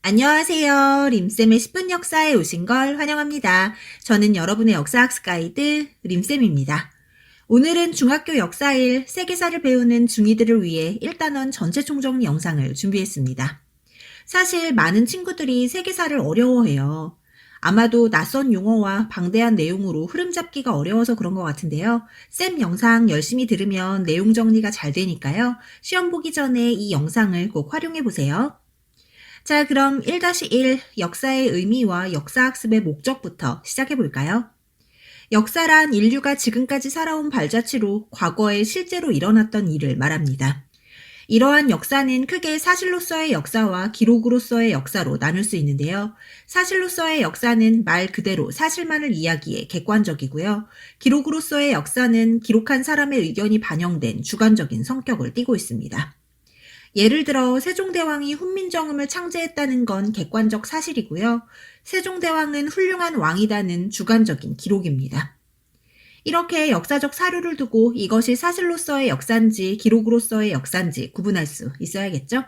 안녕하세요. 림쌤의 10분 역사에 오신 걸 환영합니다. 저는 여러분의 역사학습 가이드 림쌤입니다. 오늘은 중학교 역사일 세계사를 배우는 중2들을 위해 1단원 전체 총정리 영상을 준비했습니다. 사실 많은 친구들이 세계사를 어려워해요. 아마도 낯선 용어와 방대한 내용으로 흐름 잡기가 어려워서 그런 것 같은데요. 쌤 영상 열심히 들으면 내용 정리가 잘 되니까요. 시험 보기 전에 이 영상을 꼭 활용해 보세요. 자, 그럼 1-1 역사의 의미와 역사학습의 목적부터 시작해 볼까요? 역사란 인류가 지금까지 살아온 발자취로 과거에 실제로 일어났던 일을 말합니다. 이러한 역사는 크게 사실로서의 역사와 기록으로서의 역사로 나눌 수 있는데요. 사실로서의 역사는 말 그대로 사실만을 이야기해 객관적이고요. 기록으로서의 역사는 기록한 사람의 의견이 반영된 주관적인 성격을 띠고 있습니다. 예를 들어 세종대왕이 훈민정음을 창제했다는 건 객관적 사실이고요. 세종대왕은 훌륭한 왕이다는 주관적인 기록입니다. 이렇게 역사적 사료를 두고 이것이 사실로서의 역사인지 기록으로서의 역사인지 구분할 수 있어야겠죠?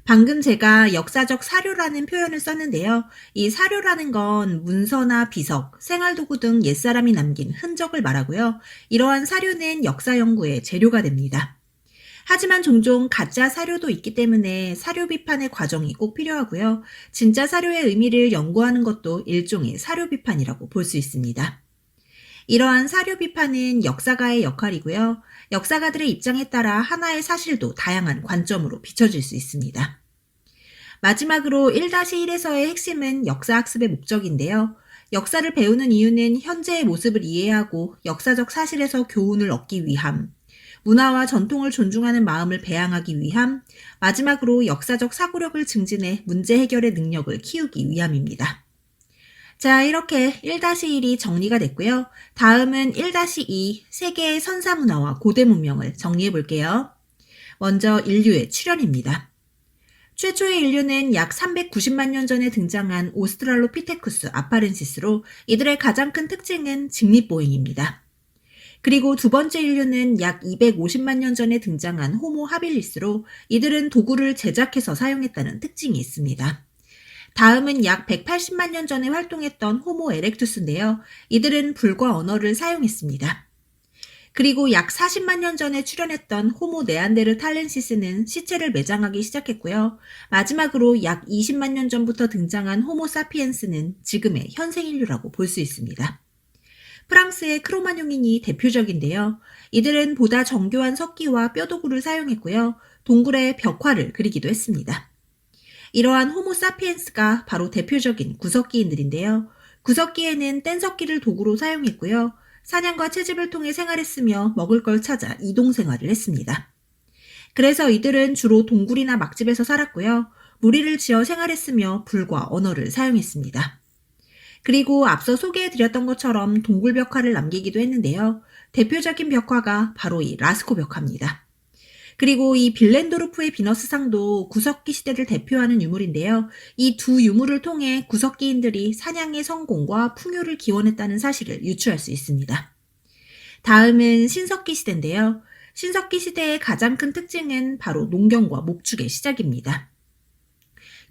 방금 제가 역사적 사료라는 표현을 썼는데요. 이 사료라는 건 문서나 비석, 생활도구 등 옛사람이 남긴 흔적을 말하고요. 이러한 사료는 역사 연구의 재료가 됩니다. 하지만 종종 가짜 사료도 있기 때문에 사료 비판의 과정이 꼭 필요하고요. 진짜 사료의 의미를 연구하는 것도 일종의 사료 비판이라고 볼 수 있습니다. 이러한 사료 비판은 역사가의 역할이고요. 역사가들의 입장에 따라 하나의 사실도 다양한 관점으로 비춰질 수 있습니다. 마지막으로 1-1에서의 핵심은 역사학습의 목적인데요. 역사를 배우는 이유는 현재의 모습을 이해하고 역사적 사실에서 교훈을 얻기 위함, 문화와 전통을 존중하는 마음을 배양하기 위함, 마지막으로 역사적 사고력을 증진해 문제 해결의 능력을 키우기 위함입니다. 자, 이렇게 1-1이 정리가 됐고요. 다음은 1-2 세계의 선사문화와 고대 문명을 정리해 볼게요. 먼저 인류의 출현입니다. 최초의 인류는 약 390만 년 전에 등장한 오스트랄로피테쿠스 아파렌시스로 이들의 가장 큰 특징은 직립보행입니다. 그리고 두 번째 인류는 약 250만 년 전에 등장한 호모 하빌리스로 이들은 도구를 제작해서 사용했다는 특징이 있습니다. 다음은 약 180만 년 전에 활동했던 호모 에렉투스인데요. 이들은 불과 언어를 사용했습니다. 그리고 약 40만 년 전에 출현했던 호모 네안데르탈렌시스는 시체를 매장하기 시작했고요. 마지막으로 약 20만 년 전부터 등장한 호모 사피엔스는 지금의 현생 인류라고 볼 수 있습니다. 프랑스의 크로마뇽인이 대표적인데요. 이들은 보다 정교한 석기와 뼈도구를 사용했고요. 동굴에 벽화를 그리기도 했습니다. 이러한 호모 사피엔스가 바로 대표적인 구석기인들인데요. 구석기에는 뗀석기를 도구로 사용했고요. 사냥과 채집을 통해 생활했으며 먹을 걸 찾아 이동 생활을 했습니다. 그래서 이들은 주로 동굴이나 막집에서 살았고요. 무리를 지어 생활했으며 불과 언어를 사용했습니다. 그리고 앞서 소개해드렸던 것처럼 동굴 벽화를 남기기도 했는데요. 대표적인 벽화가 바로 이 라스코 벽화입니다. 그리고 이 빌렌도르프의 비너스상도 구석기 시대를 대표하는 유물인데요. 이 두 유물을 통해 구석기인들이 사냥의 성공과 풍요를 기원했다는 사실을 유추할 수 있습니다. 다음은 신석기 시대인데요. 신석기 시대의 가장 큰 특징은 바로 농경과 목축의 시작입니다.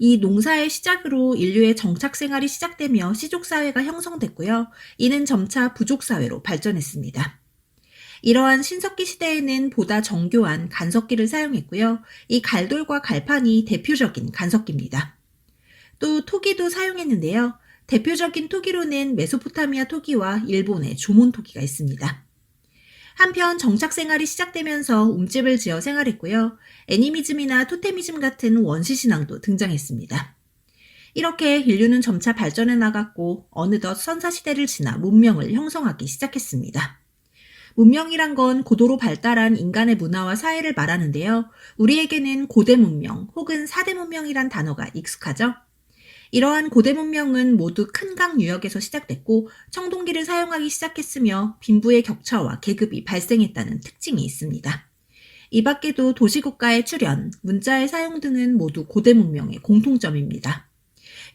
이 농사의 시작으로 인류의 정착 생활이 시작되며 시족사회가 형성됐고요. 이는 점차 부족사회로 발전했습니다. 이러한 신석기 시대에는 보다 정교한 간석기를 사용했고요. 이 갈돌과 갈판이 대표적인 간석기입니다. 또 토기도 사용했는데요. 대표적인 토기로는 메소포타미아 토기와 일본의 조몬 토기가 있습니다. 한편 정착 생활이 시작되면서 움집을 지어 생활했고요. 애니미즘이나 토테미즘 같은 원시 신앙도 등장했습니다. 이렇게 인류는 점차 발전해 나갔고 어느덧 선사시대를 지나 문명을 형성하기 시작했습니다. 문명이란 건 고도로 발달한 인간의 문화와 사회를 말하는데요. 우리에게는 고대 문명 혹은 4대 문명이란 단어가 익숙하죠? 이러한 고대 문명은 모두 큰 강 유역에서 시작됐고 청동기를 사용하기 시작했으며 빈부의 격차와 계급이 발생했다는 특징이 있습니다. 이 밖에도 도시국가의 출현, 문자의 사용 등은 모두 고대 문명의 공통점입니다.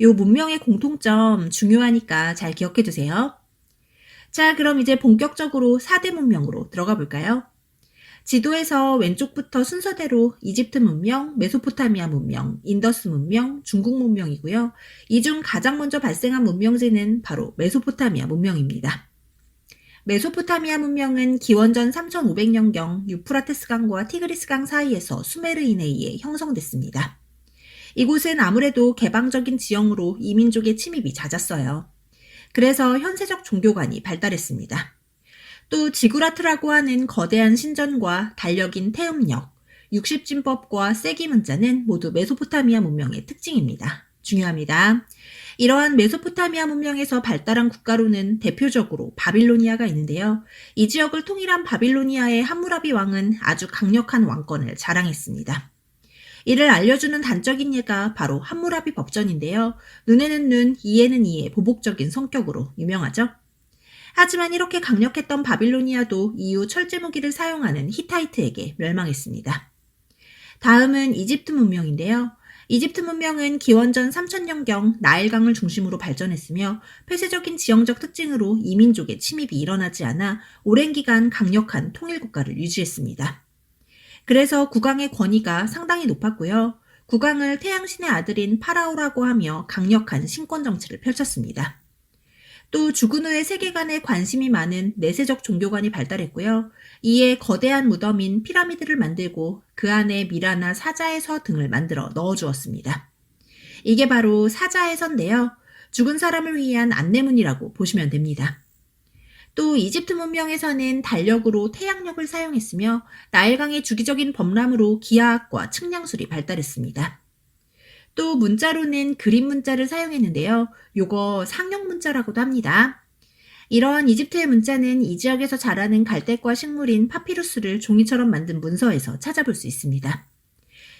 이 문명의 공통점 중요하니까 잘 기억해 두세요. 자, 그럼 이제 본격적으로 4대 문명으로 들어가 볼까요? 지도에서 왼쪽부터 순서대로 이집트 문명, 메소포타미아 문명, 인더스 문명, 중국 문명이고요. 이 중 가장 먼저 발생한 문명지는 바로 메소포타미아 문명입니다. 메소포타미아 문명은 기원전 3500년경 유프라테스 강과 티그리스 강 사이에서 수메르인에 의해 형성됐습니다. 이곳은 아무래도 개방적인 지형으로 이민족의 침입이 잦았어요. 그래서 현세적 종교관이 발달했습니다. 또 지구라트라고 하는 거대한 신전과 달력인 태음력, 육십진법과 세기 문자는 모두 메소포타미아 문명의 특징입니다. 중요합니다. 이러한 메소포타미아 문명에서 발달한 국가로는 대표적으로 바빌로니아가 있는데요. 이 지역을 통일한 바빌로니아의 함무라비 왕은 아주 강력한 왕권을 자랑했습니다. 이를 알려주는 단적인 예가 바로 함무라비 법전인데요. 눈에는 눈, 이에는 이의 보복적인 성격으로 유명하죠. 하지만 이렇게 강력했던 바빌로니아도 이후 철제 무기를 사용하는 히타이트에게 멸망했습니다. 다음은 이집트 문명인데요. 이집트 문명은 기원전 3000년경 나일강을 중심으로 발전했으며 폐쇄적인 지형적 특징으로 이민족의 침입이 일어나지 않아 오랜 기간 강력한 통일국가를 유지했습니다. 그래서 국왕의 권위가 상당히 높았고요. 국왕을 태양신의 아들인 파라오라고 하며 강력한 신권 정치를 펼쳤습니다. 또 죽은 후의 세계관에 관심이 많은 내세적 종교관이 발달했고요. 이에 거대한 무덤인 피라미드를 만들고 그 안에 미라나 사자의 서 등을 만들어 넣어주었습니다. 이게 바로 사자의 서인데요. 죽은 사람을 위한 안내문이라고 보시면 됩니다. 또 이집트 문명에서는 달력으로 태양력을 사용했으며 나일강의 주기적인 범람으로 기하학과 측량술이 발달했습니다. 또 문자로는 그림 문자를 사용했는데요. 요거 상형 문자라고도 합니다. 이러한 이집트의 문자는 이 지역에서 자라는 갈대과 식물인 파피루스를 종이처럼 만든 문서에서 찾아볼 수 있습니다.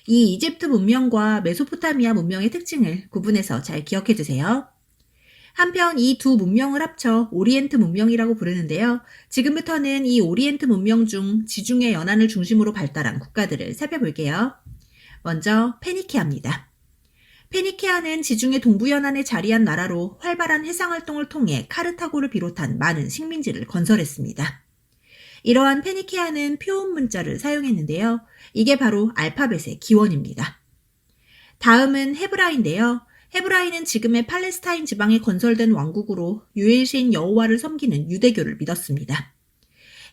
이 이집트 문명과 메소포타미아 문명의 특징을 구분해서 잘 기억해 두세요. 한편 이 두 문명을 합쳐 오리엔트 문명이라고 부르는데요. 지금부터는 이 오리엔트 문명 중 지중해 연안을 중심으로 발달한 국가들을 살펴볼게요. 먼저 페니키아입니다. 페니키아는 지중해 동부연안에 자리한 나라로 활발한 해상활동을 통해 카르타고를 비롯한 많은 식민지를 건설했습니다. 이러한 페니키아는 표음 문자를 사용했는데요. 이게 바로 알파벳의 기원입니다. 다음은 헤브라인데요. 헤브라인은 지금의 팔레스타인 지방에 건설된 왕국으로 유일신 여호와를 섬기는 유대교를 믿었습니다.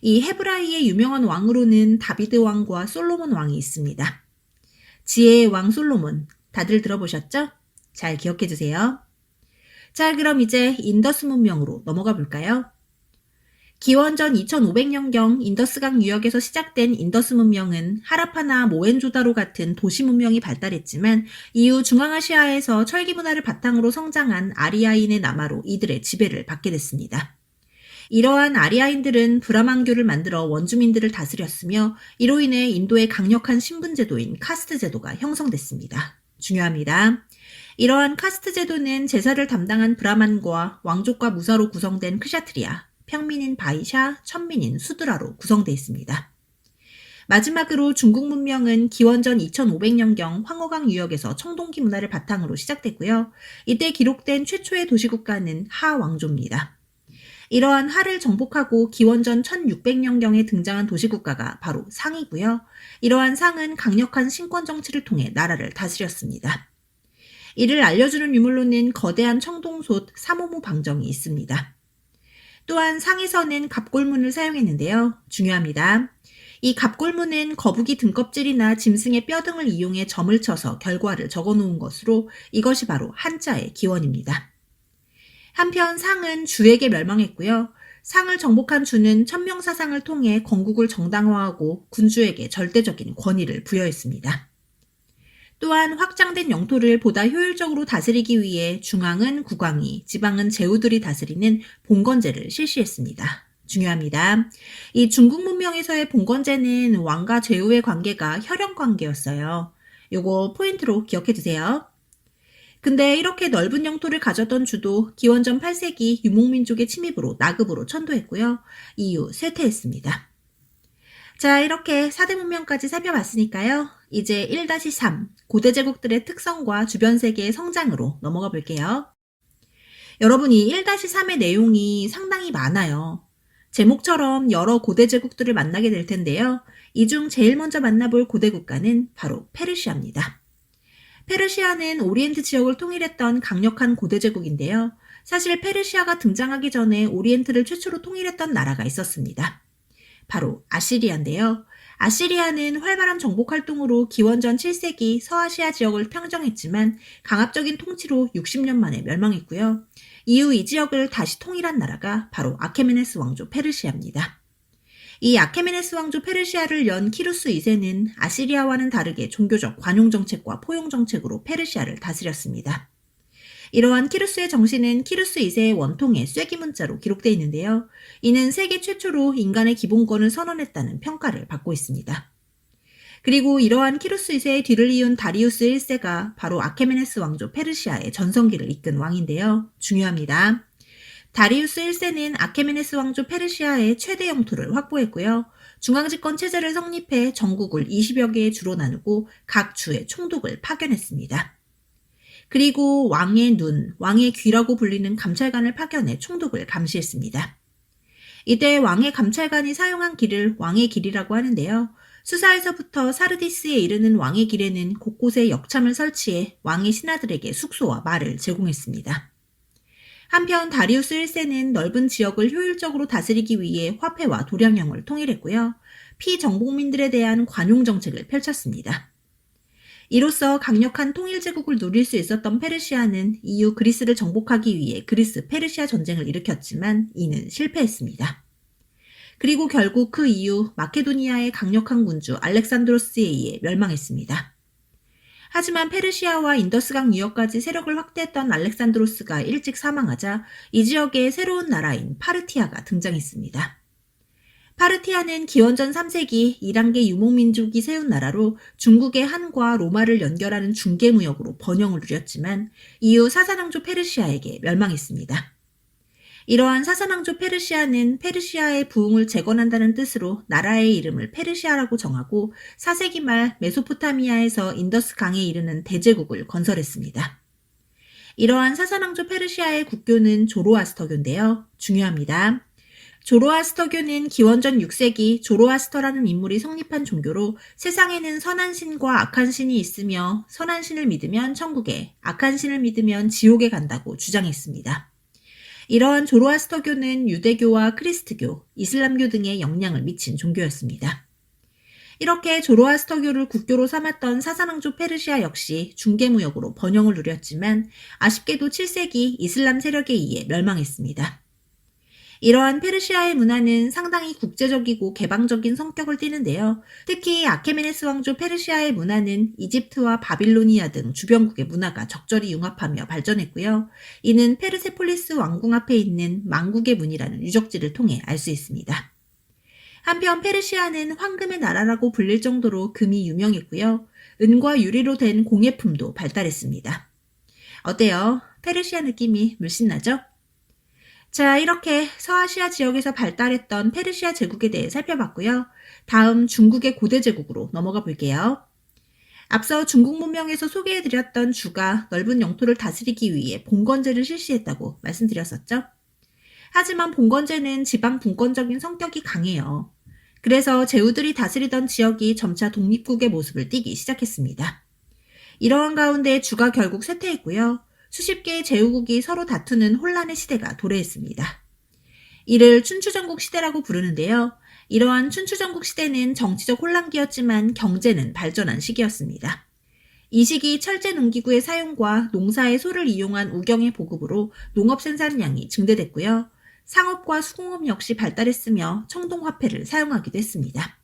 이 헤브라이의 유명한 왕으로는 다비드 왕과 솔로몬 왕이 있습니다. 지혜의 왕 솔로몬, 다들 들어보셨죠? 잘 기억해 주세요. 자, 그럼 이제 인더스 문명으로 넘어가 볼까요? 기원전 2500년경 인더스강 유역에서 시작된 인더스 문명은 하라파나 모헨조다로 같은 도시 문명이 발달했지만 이후 중앙아시아에서 철기 문화를 바탕으로 성장한 아리아인의 남하로 이들의 지배를 받게 됐습니다. 이러한 아리아인들은 브라만교를 만들어 원주민들을 다스렸으며 이로 인해 인도의 강력한 신분 제도인 카스트 제도가 형성됐습니다. 중요합니다. 이러한 카스트 제도는 제사를 담당한 브라만과 왕족과 무사로 구성된 크샤트리아, 평민인 바이샤, 천민인 수드라로 구성되어 있습니다. 마지막으로 중국 문명은 기원전 2500년경 황허강 유역에서 청동기 문화를 바탕으로 시작됐고요. 이때 기록된 최초의 도시국가는 하 왕조입니다. 이러한 하를 정복하고 기원전 1600년경에 등장한 도시국가가 바로 상이고요. 이러한 상은 강력한 신권 정치를 통해 나라를 다스렸습니다. 이를 알려주는 유물로는 거대한 청동솥 사모무 방정이 있습니다. 또한 상에서는 갑골문을 사용했는데요. 중요합니다. 이 갑골문은 거북이 등껍질이나 짐승의 뼈 등을 이용해 점을 쳐서 결과를 적어놓은 것으로 이것이 바로 한자의 기원입니다. 한편 상은 주에게 멸망했고요. 상을 정복한 주는 천명사상을 통해 건국을 정당화하고 군주에게 절대적인 권위를 부여했습니다. 또한 확장된 영토를 보다 효율적으로 다스리기 위해 중앙은 국왕이, 지방은 제후들이 다스리는 봉건제를 실시했습니다. 중요합니다. 이 중국 문명에서의 봉건제는 왕과 제후의 관계가 혈연 관계였어요. 요거 포인트로 기억해 두세요. 근데 이렇게 넓은 영토를 가졌던 주도 기원전 8세기 유목민족의 침입으로 나급으로 천도했고요. 이후 쇠퇴했습니다. 자, 이렇게 4대 문명까지 살펴봤으니까요. 이제 1-3 고대 제국들의 특성과 주변 세계의 성장으로 넘어가 볼게요. 여러분이 1-3의 내용이 상당히 많아요. 제목처럼 여러 고대 제국들을 만나게 될 텐데요. 이 중 제일 먼저 만나볼 고대 국가는 바로 페르시아입니다. 페르시아는 오리엔트 지역을 통일했던 강력한 고대 제국인데요. 사실 페르시아가 등장하기 전에 오리엔트를 최초로 통일했던 나라가 있었습니다. 바로 아시리아인데요. 아시리아는 활발한 정복 활동으로 기원전 7세기 서아시아 지역을 평정했지만 강압적인 통치로 60년 만에 멸망했고요. 이후 이 지역을 다시 통일한 나라가 바로 아케메네스 왕조 페르시아입니다. 이 아케메네스 왕조 페르시아를 연 키루스 2세는 아시리아와는 다르게 종교적 관용 정책과 포용 정책으로 페르시아를 다스렸습니다. 이러한 키루스의 정신은 키루스 2세의 원통의 쐐기 문자로 기록되어 있는데요. 이는 세계 최초로 인간의 기본권을 선언했다는 평가를 받고 있습니다. 그리고 이러한 키루스 2세의 뒤를 이은 다리우스 1세가 바로 아케메네스 왕조 페르시아의 전성기를 이끈 왕인데요. 중요합니다. 다리우스 1세는 아케메네스 왕조 페르시아의 최대 영토를 확보했고요. 중앙집권 체제를 성립해 전국을 20여 개의 주로 나누고 각 주에 총독을 파견했습니다. 그리고 왕의 눈, 왕의 귀라고 불리는 감찰관을 파견해 총독을 감시했습니다. 이때 왕의 감찰관이 사용한 길을 왕의 길이라고 하는데요. 수사에서부터 사르디스에 이르는 왕의 길에는 곳곳에 역참을 설치해 왕의 신하들에게 숙소와 말을 제공했습니다. 한편 다리우스 1세는 넓은 지역을 효율적으로 다스리기 위해 화폐와 도량형을 통일했고요. 피정복민들에 대한 관용 정책을 펼쳤습니다. 이로써 강력한 통일제국을 누릴 수 있었던 페르시아는 이후 그리스를 정복하기 위해 그리스-페르시아 전쟁을 일으켰지만 이는 실패했습니다. 그리고 결국 그 이후 마케도니아의 강력한 군주 알렉산드로스에 의해 멸망했습니다. 하지만 페르시아와 인더스강 유역까지 세력을 확대했던 알렉산드로스가 일찍 사망하자 이 지역에 새로운 나라인 파르티아가 등장했습니다. 파르티아는 기원전 3세기 이란계 유목민족이 세운 나라로 중국의 한과 로마를 연결하는 중개무역으로 번영을 누렸지만 이후 사사왕조 페르시아에게 멸망했습니다. 이러한 사사왕조 페르시아는 페르시아의 부흥을 재건한다는 뜻으로 나라의 이름을 페르시아라고 정하고 4세기 말 메소포타미아에서 인더스 강에 이르는 대제국을 건설했습니다. 이러한 사사왕조 페르시아의 국교는 조로아스터교인데요. 중요합니다. 조로아스터교는 기원전 6세기 조로아스터라는 인물이 성립한 종교로 세상에는 선한 신과 악한 신이 있으며 선한 신을 믿으면 천국에, 악한 신을 믿으면 지옥에 간다고 주장했습니다. 이러한 조로아스터교는 유대교와 크리스트교, 이슬람교 등에 영향을 미친 종교였습니다. 이렇게 조로아스터교를 국교로 삼았던 사사왕조 페르시아 역시 중개무역으로 번영을 누렸지만 아쉽게도 7세기 이슬람 세력에 의해 멸망했습니다. 이러한 페르시아의 문화는 상당히 국제적이고 개방적인 성격을 띠는데요. 특히 아케메네스 왕조 페르시아의 문화는 이집트와 바빌로니아 등 주변국의 문화가 적절히 융합하며 발전했고요. 이는 페르세폴리스 왕궁 앞에 있는 망국의 문이라는 유적지를 통해 알 수 있습니다. 한편 페르시아는 황금의 나라라고 불릴 정도로 금이 유명했고요. 은과 유리로 된 공예품도 발달했습니다. 어때요? 페르시아 느낌이 물씬 나죠? 자, 이렇게 서아시아 지역에서 발달했던 페르시아 제국에 대해 살펴봤고요. 다음 중국의 고대 제국으로 넘어가 볼게요. 앞서 중국 문명에서 소개해드렸던 주가 넓은 영토를 다스리기 위해 봉건제를 실시했다고 말씀드렸었죠. 하지만 봉건제는 지방 분권적인 성격이 강해요. 그래서 제후들이 다스리던 지역이 점차 독립국의 모습을 띠기 시작했습니다. 이러한 가운데 주가 결국 쇠퇴했고요. 수십 개의 제후국이 서로 다투는 혼란의 시대가 도래했습니다. 이를 춘추전국 시대라고 부르는데요. 이러한 춘추전국 시대는 정치적 혼란기였지만 경제는 발전한 시기였습니다. 이 시기 철제 농기구의 사용과 농사의 소를 이용한 우경의 보급으로 농업 생산량이 증대됐고요. 상업과 수공업 역시 발달했으며 청동화폐를 사용하기도 했습니다.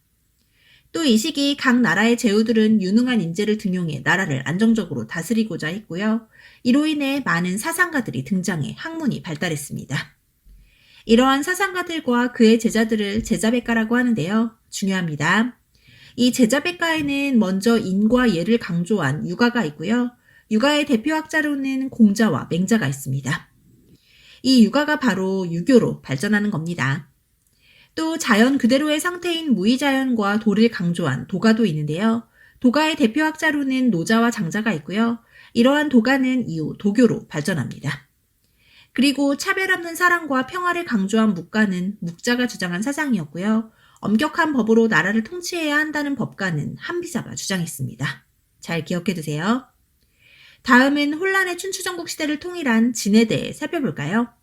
또 이 시기 각 나라의 제후들은 유능한 인재를 등용해 나라를 안정적으로 다스리고자 했고요. 이로 인해 많은 사상가들이 등장해 학문이 발달했습니다. 이러한 사상가들과 그의 제자들을 제자백가라고 하는데요. 중요합니다. 이 제자백가에는 먼저 인과 예를 강조한 유가가 있고요. 유가의 대표학자로는 공자와 맹자가 있습니다. 이 유가가 바로 유교로 발전하는 겁니다. 또 자연 그대로의 상태인 무의자연과 도를 강조한 도가도 있는데요. 도가의 대표학자로는 노자와 장자가 있고요. 이러한 도가는 이후 도교로 발전합니다. 그리고 차별 없는 사랑과 평화를 강조한 묵가는 묵자가 주장한 사상이었고요. 엄격한 법으로 나라를 통치해야 한다는 법가는 한비자가 주장했습니다. 잘 기억해 두세요. 다음은 혼란의 춘추전국 시대를 통일한 진에 대해 살펴볼까요?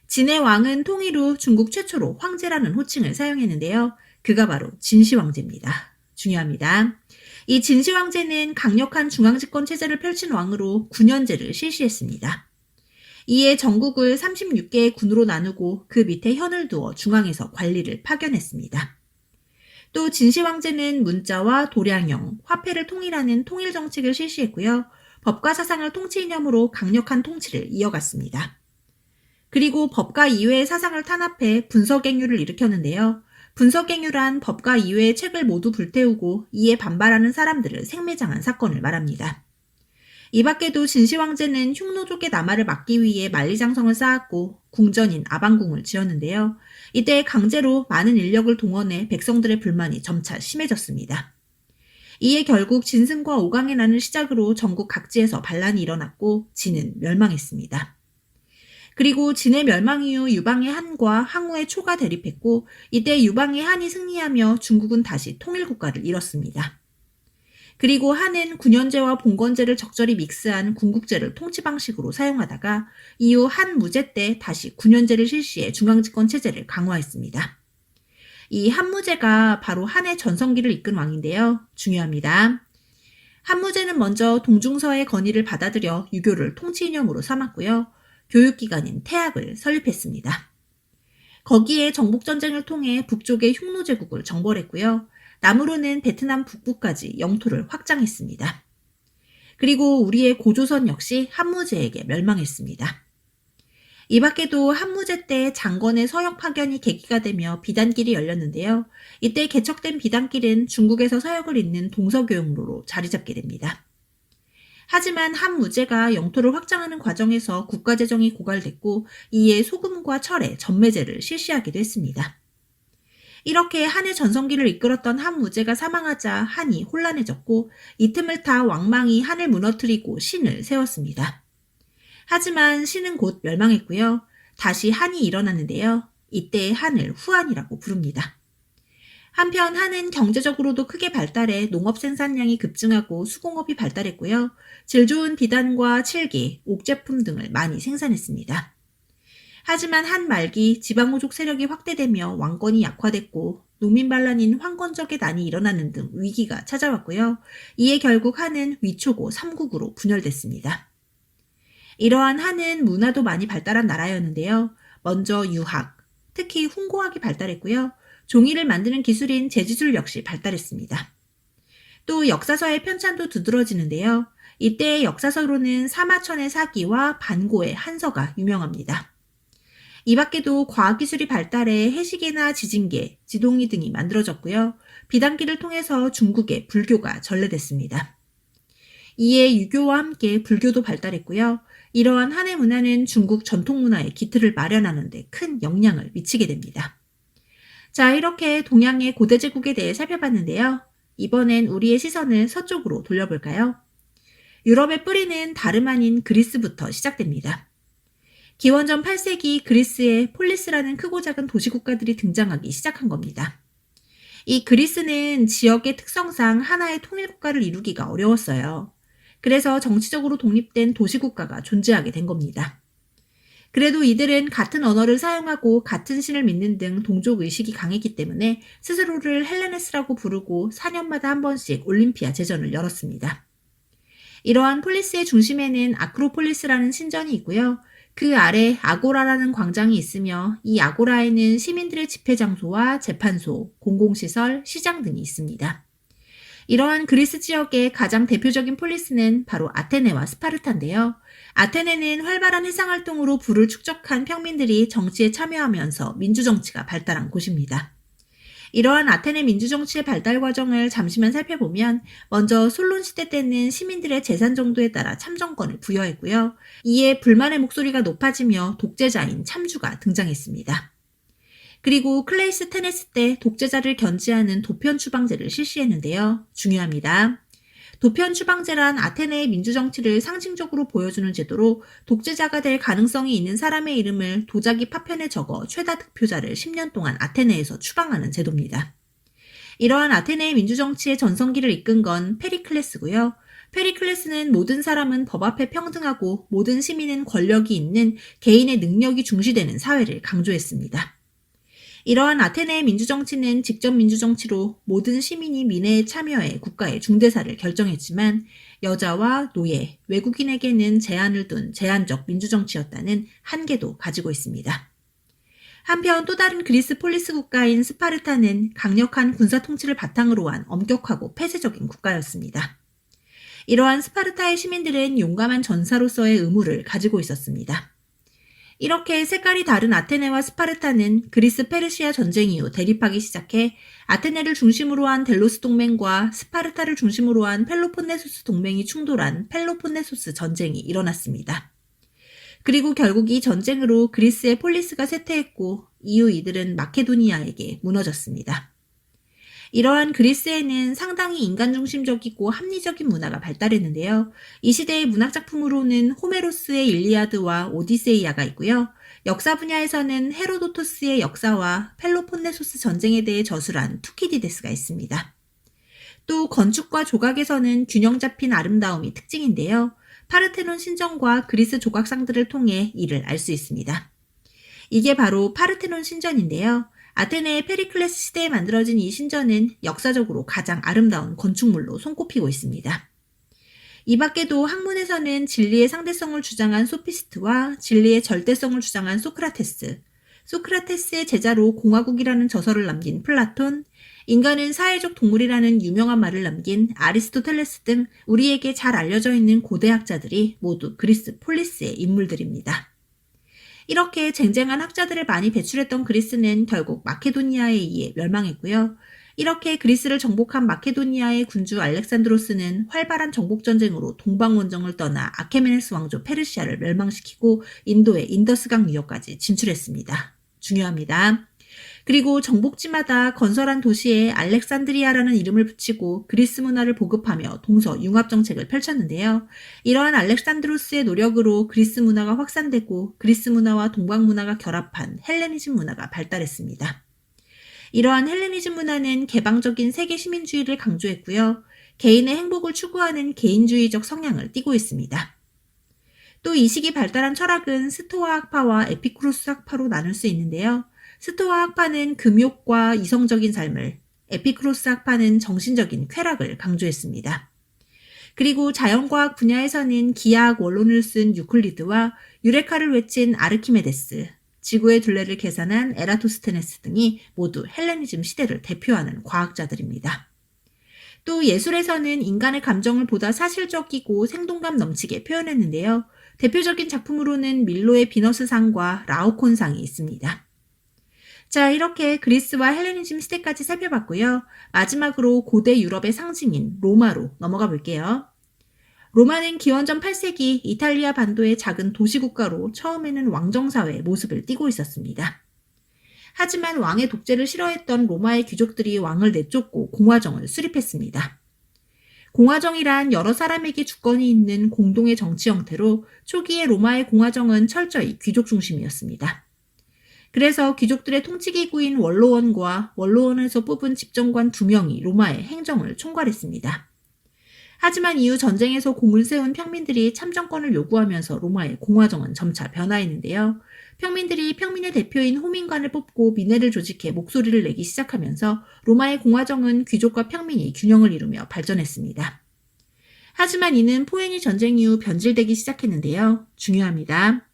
진의 왕은 통일 후 중국 최초로 황제라는 호칭을 사용했는데요. 그가 바로 진시황제입니다. 중요합니다. 이 진시황제는 강력한 중앙집권 체제를 펼친 왕으로 9년제를 실시했습니다. 이에 전국을 36개의 군으로 나누고 그 밑에 현을 두어 중앙에서 관리를 파견했습니다. 또 진시황제는 문자와 도량형, 화폐를 통일하는 통일정책을 실시했고요. 법과 사상을 통치 이념으로 강력한 통치를 이어갔습니다. 그리고 법과 이외의 사상을 탄압해 분서갱유를 일으켰는데요. 분서갱유란 법과 이외의 책을 모두 불태우고 이에 반발하는 사람들을 생매장한 사건을 말합니다. 이 밖에도 진시황제는 흉노족의 남하를 막기 위해 만리장성을 쌓았고 궁전인 아방궁을 지었는데요. 이때 강제로 많은 인력을 동원해 백성들의 불만이 점차 심해졌습니다. 이에 결국 진승과 오강의 난을 시작으로 전국 각지에서 반란이 일어났고 진은 멸망했습니다. 그리고 진의 멸망 이후 유방의 한과 항우의 초가 대립했고 이때 유방의 한이 승리하며 중국은 다시 통일국가를 이뤘습니다. 그리고 한은 군현제와 봉건제를 적절히 믹스한 군국제를 통치 방식으로 사용하다가 이후 한무제 때 다시 군현제를 실시해 중앙집권 체제를 강화했습니다. 이 한무제가 바로 한의 전성기를 이끈 왕인데요. 중요합니다. 한무제는 먼저 동중서의 건의를 받아들여 유교를 통치 이념으로 삼았고요. 교육기관인 태학을 설립했습니다. 거기에 정복전쟁을 통해 북쪽의 흉노제국을 정벌했고요. 남으로는 베트남 북부까지 영토를 확장했습니다. 그리고 우리의 고조선 역시 한무제에게 멸망했습니다. 이 밖에도 한무제 때 장건의 서역 파견이 계기가 되며 비단길이 열렸는데요. 이때 개척된 비단길은 중국에서 서역을 잇는 동서교역로로 자리 잡게 됩니다. 하지만 한무제가 영토를 확장하는 과정에서 국가재정이 고갈됐고 이에 소금과 철의 전매제를 실시하기도 했습니다. 이렇게 한의 전성기를 이끌었던 한무제가 사망하자 한이 혼란해졌고 이 틈을 타 왕망이 한을 무너뜨리고 신을 세웠습니다. 하지만 신은 곧 멸망했고요. 다시 한이 일어났는데요. 이때 한을 후한이라고 부릅니다. 한편 한은 경제적으로도 크게 발달해 농업 생산량이 급증하고 수공업이 발달했고요. 질 좋은 비단과 칠기, 옥제품 등을 많이 생산했습니다. 하지만 한 말기 지방호족 세력이 확대되며 왕권이 약화됐고 농민 반란인 황건적의 난이 일어나는 등 위기가 찾아왔고요. 이에 결국 한은 위초고 3국으로 분열됐습니다. 이러한 한은 문화도 많이 발달한 나라였는데요. 먼저 유학, 특히 훈고학이 발달했고요. 종이를 만드는 기술인 제지술 역시 발달했습니다. 또 역사서의 편찬도 두드러지는데요. 이때의 역사서로는 사마천의 사기와 반고의 한서가 유명합니다. 이 밖에도 과학기술이 발달해 해시계나 지진계, 지동이 등이 만들어졌고요. 비단기를 통해서 중국의 불교가 전래됐습니다. 이에 유교와 함께 불교도 발달했고요. 이러한 한의 문화는 중국 전통문화의 기틀을 마련하는 데 큰 영향을 미치게 됩니다. 자, 이렇게 동양의 고대 제국에 대해 살펴봤는데요. 이번엔 우리의 시선을 서쪽으로 돌려볼까요? 유럽의 뿌리는 다름 아닌 그리스부터 시작됩니다. 기원전 8세기 그리스에 폴리스라는 크고 작은 도시국가들이 등장하기 시작한 겁니다. 이 그리스는 지역의 특성상 하나의 통일국가를 이루기가 어려웠어요. 그래서 정치적으로 독립된 도시국가가 존재하게 된 겁니다. 그래도 이들은 같은 언어를 사용하고 같은 신을 믿는 등 동족의식이 강했기 때문에 스스로를 헬레네스라고 부르고 4년마다 한 번씩 올림피아 제전을 열었습니다. 이러한 폴리스의 중심에는 아크로폴리스라는 신전이 있고요. 그 아래 아고라라는 광장이 있으며 이 아고라에는 시민들의 집회 장소와 재판소, 공공시설, 시장 등이 있습니다. 이러한 그리스 지역의 가장 대표적인 폴리스는 바로 아테네와 스파르타인데요. 아테네는 활발한 해상활동으로 부를 축적한 평민들이 정치에 참여하면서 민주정치가 발달한 곳입니다. 이러한 아테네 민주정치의 발달 과정을 잠시만 살펴보면 먼저 솔론 시대 때는 시민들의 재산 정도에 따라 참정권을 부여했고요. 이에 불만의 목소리가 높아지며 독재자인 참주가 등장했습니다. 그리고 클레이스테네스 때 독재자를 견지하는 도편 추방제를 실시했는데요. 중요합니다. 도편 추방제란 아테네의 민주정치를 상징적으로 보여주는 제도로 독재자가 될 가능성이 있는 사람의 이름을 도자기 파편에 적어 최다 득표자를 10년 동안 아테네에서 추방하는 제도입니다. 이러한 아테네의 민주정치의 전성기를 이끈 건 페리클레스고요. 페리클레스는 모든 사람은 법 앞에 평등하고 모든 시민은 권력이 있는 개인의 능력이 중시되는 사회를 강조했습니다. 이러한 아테네의 민주정치는 직접 민주정치로 모든 시민이 민회에 참여해 국가의 중대사를 결정했지만 여자와 노예, 외국인에게는 제한을 둔 제한적 민주정치였다는 한계도 가지고 있습니다. 한편 또 다른 그리스 폴리스 국가인 스파르타는 강력한 군사 통치를 바탕으로 한 엄격하고 폐쇄적인 국가였습니다. 이러한 스파르타의 시민들은 용감한 전사로서의 의무를 가지고 있었습니다. 이렇게 색깔이 다른 아테네와 스파르타는 그리스 페르시아 전쟁 이후 대립하기 시작해 아테네를 중심으로 한 델로스 동맹과 스파르타를 중심으로 한 펠로폰네소스 동맹이 충돌한 펠로폰네소스 전쟁이 일어났습니다. 그리고 결국 이 전쟁으로 그리스의 폴리스가 쇠퇴했고 이후 이들은 마케도니아에게 무너졌습니다. 이러한 그리스에는 상당히 인간중심적이고 합리적인 문화가 발달했는데요. 이 시대의 문학작품으로는 호메로스의 일리아드와 오디세이아가 있고요. 역사 분야에서는 헤로도토스의 역사와 펠로폰네소스 전쟁에 대해 저술한 투키디데스가 있습니다. 또 건축과 조각에서는 균형 잡힌 아름다움이 특징인데요. 파르테논 신전과 그리스 조각상들을 통해 이를 알 수 있습니다. 이게 바로 파르테논 신전인데요. 아테네의 페리클레스 시대에 만들어진 이 신전은 역사적으로 가장 아름다운 건축물로 손꼽히고 있습니다. 이 밖에도 학문에서는 진리의 상대성을 주장한 소피스트와 진리의 절대성을 주장한 소크라테스, 소크라테스의 제자로 공화국이라는 저서를 남긴 플라톤, 인간은 사회적 동물이라는 유명한 말을 남긴 아리스토텔레스 등 우리에게 잘 알려져 있는 고대학자들이 모두 그리스 폴리스의 인물들입니다. 이렇게 쟁쟁한 학자들을 많이 배출했던 그리스는 결국 마케도니아에 의해 멸망했고요. 이렇게 그리스를 정복한 마케도니아의 군주 알렉산드로스는 활발한 정복전쟁으로 동방원정을 떠나 아케메네스 왕조 페르시아를 멸망시키고 인도의 인더스강 유역까지 진출했습니다. 중요합니다. 그리고 정복지마다 건설한 도시에 알렉산드리아라는 이름을 붙이고 그리스 문화를 보급하며 동서 융합 정책을 펼쳤는데요. 이러한 알렉산드로스의 노력으로 그리스 문화가 확산되고 그리스 문화와 동방 문화가 결합한 헬레니즘 문화가 발달했습니다. 이러한 헬레니즘 문화는 개방적인 세계 시민주의를 강조했고요. 개인의 행복을 추구하는 개인주의적 성향을 띠고 있습니다. 또 이 시기 발달한 철학은 스토아 학파와 에피쿠로스 학파로 나눌 수 있는데요. 스토아 학파는 금욕과 이성적인 삶을, 에피쿠로스 학파는 정신적인 쾌락을 강조했습니다. 그리고 자연과학 분야에서는 기하학 원론을 쓴 유클리드와 유레카를 외친 아르키메데스, 지구의 둘레를 계산한 에라토스테네스 등이 모두 헬레니즘 시대를 대표하는 과학자들입니다. 또 예술에서는 인간의 감정을 보다 사실적이고 생동감 넘치게 표현했는데요. 대표적인 작품으로는 밀로의 비너스상과 라오콘상이 있습니다. 자, 이렇게 그리스와 헬레니즘 시대까지 살펴봤고요. 마지막으로 고대 유럽의 상징인 로마로 넘어가 볼게요. 로마는 기원전 8세기 이탈리아 반도의 작은 도시국가로 처음에는 왕정사회의 모습을 띠고 있었습니다. 하지만 왕의 독재를 싫어했던 로마의 귀족들이 왕을 내쫓고 공화정을 수립했습니다. 공화정이란 여러 사람에게 주권이 있는 공동의 정치 형태로 초기의 로마의 공화정은 철저히 귀족 중심이었습니다. 그래서 귀족들의 통치기구인 원로원과 원로원에서 뽑은 집정관 2명이 로마의 행정을 총괄했습니다. 하지만 이후 전쟁에서 공을 세운 평민들이 참정권을 요구하면서 로마의 공화정은 점차 변화했는데요. 평민들이 평민의 대표인 호민관을 뽑고 민회를 조직해 목소리를 내기 시작하면서 로마의 공화정은 귀족과 평민이 균형을 이루며 발전했습니다. 하지만 이는 포에니 전쟁 이후 변질되기 시작했는데요. 중요합니다.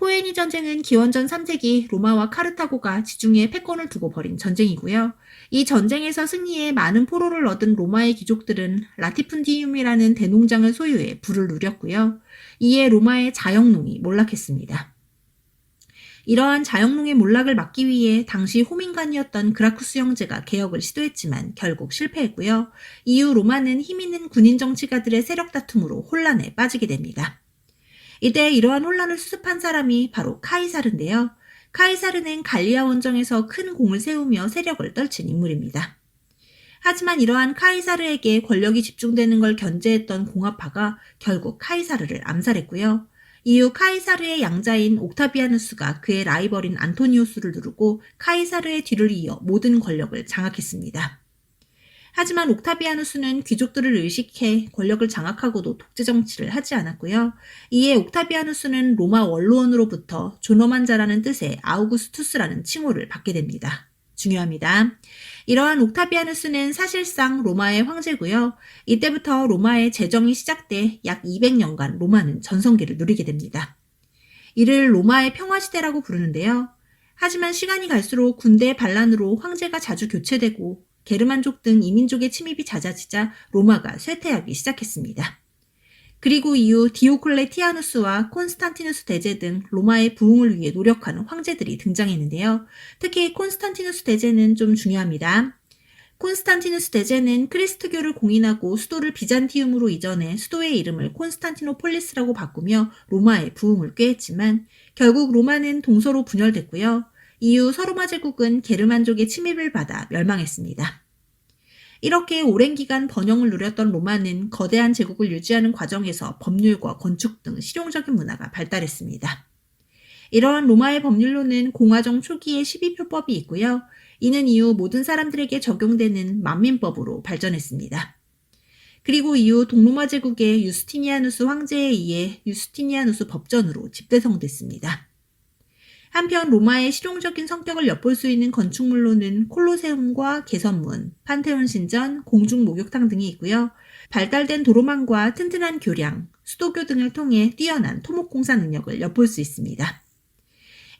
포에니 전쟁은 기원전 3세기 로마와 카르타고가 지중해에 패권을 두고 벌인 전쟁이고요. 이 전쟁에서 승리해 많은 포로를 얻은 로마의 귀족들은 라티푼디움이라는 대농장을 소유해 부를 누렸고요. 이에 로마의 자영농이 몰락했습니다. 이러한 자영농의 몰락을 막기 위해 당시 호민관이었던 그라쿠스 형제가 개혁을 시도했지만 결국 실패했고요. 이후 로마는 힘있는 군인 정치가들의 세력 다툼으로 혼란에 빠지게 됩니다. 이때 이러한 혼란을 수습한 사람이 바로 카이사르인데요. 카이사르는 갈리아 원정에서 큰 공을 세우며 세력을 떨친 인물입니다. 하지만 이러한 카이사르에게 권력이 집중되는 걸 견제했던 공화파가 결국 카이사르를 암살했고요. 이후 카이사르의 양자인 옥타비아누스가 그의 라이벌인 안토니우스를 누르고 카이사르의 뒤를 이어 모든 권력을 장악했습니다. 하지만 옥타비아누스는 귀족들을 의식해 권력을 장악하고도 독재 정치를 하지 않았고요. 이에 옥타비아누스는 로마 원로원으로부터 존엄한 자라는 뜻의 아우구스투스라는 칭호를 받게 됩니다. 중요합니다. 이러한 옥타비아누스는 사실상 로마의 황제고요. 이때부터 로마의 제정이 시작돼 약 200년간 로마는 전성기를 누리게 됩니다. 이를 로마의 평화시대라고 부르는데요. 하지만 시간이 갈수록 군대의 반란으로 황제가 자주 교체되고 게르만족 등 이민족의 침입이 잦아지자 로마가 쇠퇴하기 시작했습니다. 그리고 이후 디오클레티아누스와 콘스탄티누스 대제 등 로마의 부흥을 위해 노력하는 황제들이 등장했는데요. 특히 콘스탄티누스 대제는 좀 중요합니다. 콘스탄티누스 대제는 크리스트교를 공인하고 수도를 비잔티움으로 이전해 수도의 이름을 콘스탄티노폴리스라고 바꾸며 로마의 부흥을 꾀했지만 결국 로마는 동서로 분열됐고요. 이후 서로마 제국은 게르만족의 침입을 받아 멸망했습니다. 이렇게 오랜 기간 번영을 누렸던 로마는 거대한 제국을 유지하는 과정에서 법률과 건축 등 실용적인 문화가 발달했습니다. 이러한 로마의 법률로는 공화정 초기에 12표법이 있고요. 이는 이후 모든 사람들에게 적용되는 만민법으로 발전했습니다. 그리고 이후 동로마 제국의 유스티니아누스 황제에 의해 유스티니아누스 법전으로 집대성됐습니다. 한편 로마의 실용적인 성격을 엿볼 수 있는 건축물로는 콜로세움과 개선문, 판테온 신전, 공중 목욕탕 등이 있고요. 발달된 도로망과 튼튼한 교량, 수도교 등을 통해 뛰어난 토목공사 능력을 엿볼 수 있습니다.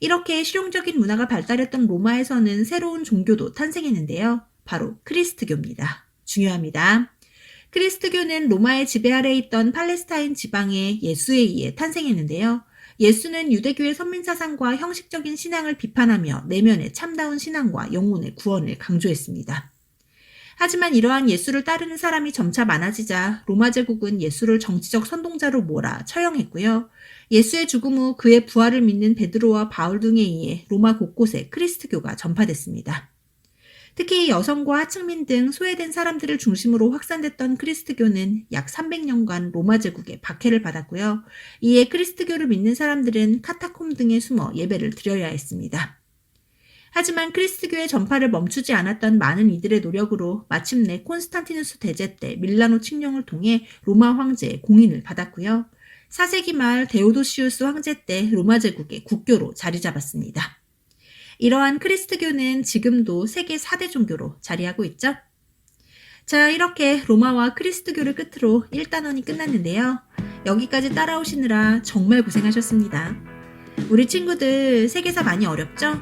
이렇게 실용적인 문화가 발달했던 로마에서는 새로운 종교도 탄생했는데요. 바로 크리스트교입니다. 중요합니다. 크리스트교는 로마의 지배 아래에 있던 팔레스타인 지방의 예수에 의해 탄생했는데요. 예수는 유대교의 선민사상과 형식적인 신앙을 비판하며 내면의 참다운 신앙과 영혼의 구원을 강조했습니다. 하지만 이러한 예수를 따르는 사람이 점차 많아지자 로마 제국은 예수를 정치적 선동자로 몰아 처형했고요. 예수의 죽음 후 그의 부활을 믿는 베드로와 바울 등에 의해 로마 곳곳에 크리스트교가 전파됐습니다. 특히 여성과 하층민 등 소외된 사람들을 중심으로 확산됐던 크리스트교는 약 300년간 로마 제국의 박해를 받았고요. 이에 크리스트교를 믿는 사람들은 카타콤 등에 숨어 예배를 드려야 했습니다. 하지만 크리스트교의 전파를 멈추지 않았던 많은 이들의 노력으로 마침내 콘스탄티누스 대제 때 밀라노 칙령을 통해 로마 황제의 공인을 받았고요. 4세기 말 데오도시우스 황제 때 로마 제국의 국교로 자리 잡았습니다. 이러한 크리스트교는 지금도 세계 4대 종교로 자리하고 있죠. 자, 이렇게 로마와 크리스트교를 끝으로 1단원이 끝났는데요. 여기까지 따라오시느라 정말 고생하셨습니다. 우리 친구들 세계사 많이 어렵죠?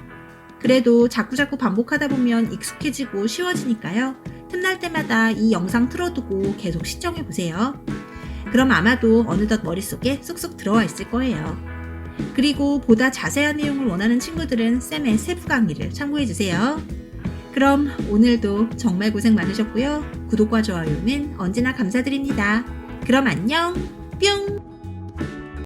그래도 자꾸자꾸 반복하다 보면 익숙해지고 쉬워지니까요. 틈날 때마다 이 영상 틀어두고 계속 시청해보세요. 그럼 아마도 어느덧 머릿속에 쏙쏙 들어와 있을 거예요. 그리고 보다 자세한 내용을 원하는 친구들은 쌤의 세부 강의를 참고해주세요. 그럼 오늘도 정말 고생 많으셨고요. 구독과 좋아요는 언제나 감사드립니다. 그럼 안녕, 뿅!